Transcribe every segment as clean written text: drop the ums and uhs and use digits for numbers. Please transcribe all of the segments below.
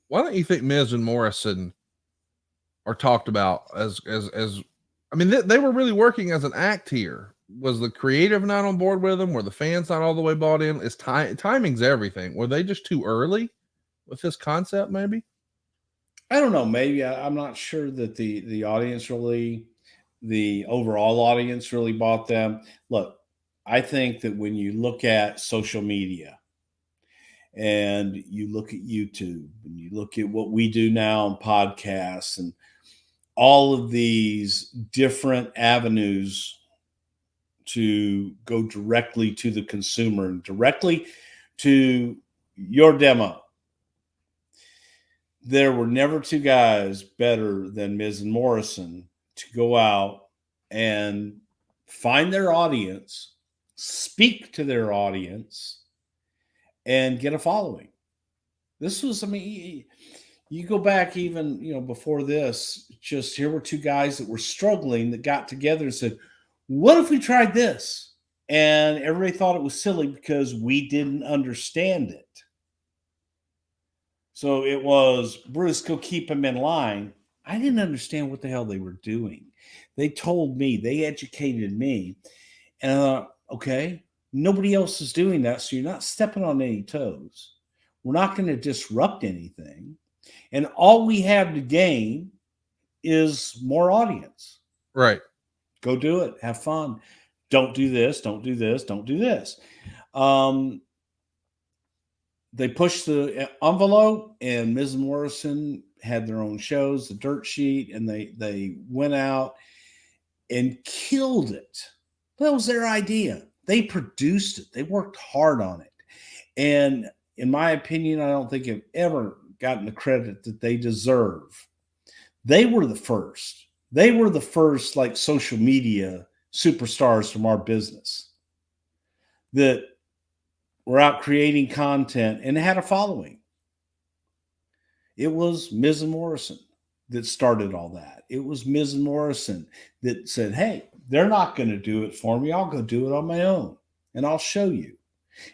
why don't you think Miz and Morrison are talked about as I mean, they were really working as an act here. Was the creative not on board with them? Were the fans not all the way bought in? Is timing's everything? Were they just too early with this concept? Maybe. I don't know. Maybe I'm not sure that the audience really, the overall audience really bought them. Look, I think that when you look at social media and you look at YouTube and you look at what we do now on podcasts and all of these different avenues to go directly to the consumer and directly to your demo. There were never two guys better than Miz and Morrison to go out and find their audience, speak to their audience, and get a following. This was, I mean, you go back even, before this, just here were two guys that were struggling that got together and said, what if we tried this? And everybody thought it was silly because we didn't understand it. So it was, Bruce, go keep him in line. I didn't understand what the hell they were doing. They told me, they educated me. And I thought, okay, nobody else is doing that. So you're not stepping on any toes. We're not going to disrupt anything. And all we have to gain is more audience. Right. Go do it. Have fun. Don't do this. Don't do this. Don't do this. They pushed the envelope, and Ms. Morrison had their own shows, the Dirt Sheet, and they went out and killed it. That was their idea. They produced it. They worked hard on it. And in my opinion, I don't think they've ever gotten the credit that they deserve. They were the first. They were the first, like, social media superstars from our business that were out creating content and had a following. It was Miz and Morrison that started all that. It was Miz and Morrison that said, hey, they're not going to do it for me. I'll go do it on my own, and I'll show you.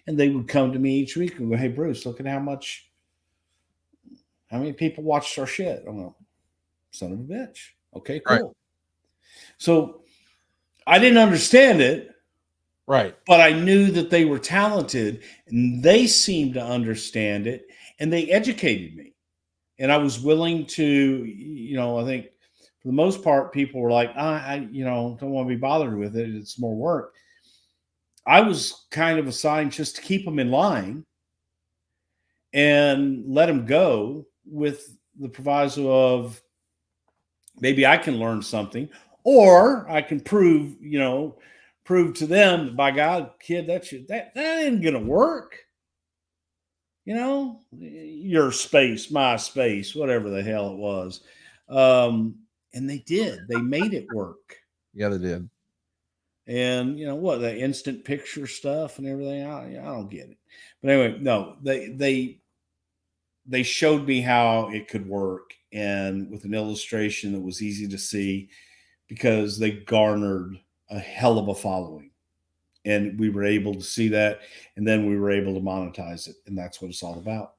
And they would come to me each week and go, hey, Bruce, look at how many people watched our shit. I'm like, son of a bitch. Okay, cool. Right. So I didn't understand it. Right. But I knew that they were talented, and they seemed to understand it, and they educated me. And I was willing to, I think for the most part, people were like, I don't want to be bothered with it. It's more work. I was kind of assigned just to keep them in line and let them go with the proviso of maybe I can learn something, or I can prove to them that, by God, kid, that ain't gonna work. Your space, my space, whatever the hell it was. And they did. They made it work. Yeah, they did. And the instant picture stuff and everything, I don't get it. But anyway, no, they showed me how it could work, and with an illustration that was easy to see, because they garnered a hell of a following, and we were able to see that, and then we were able to monetize it, and that's what it's all about.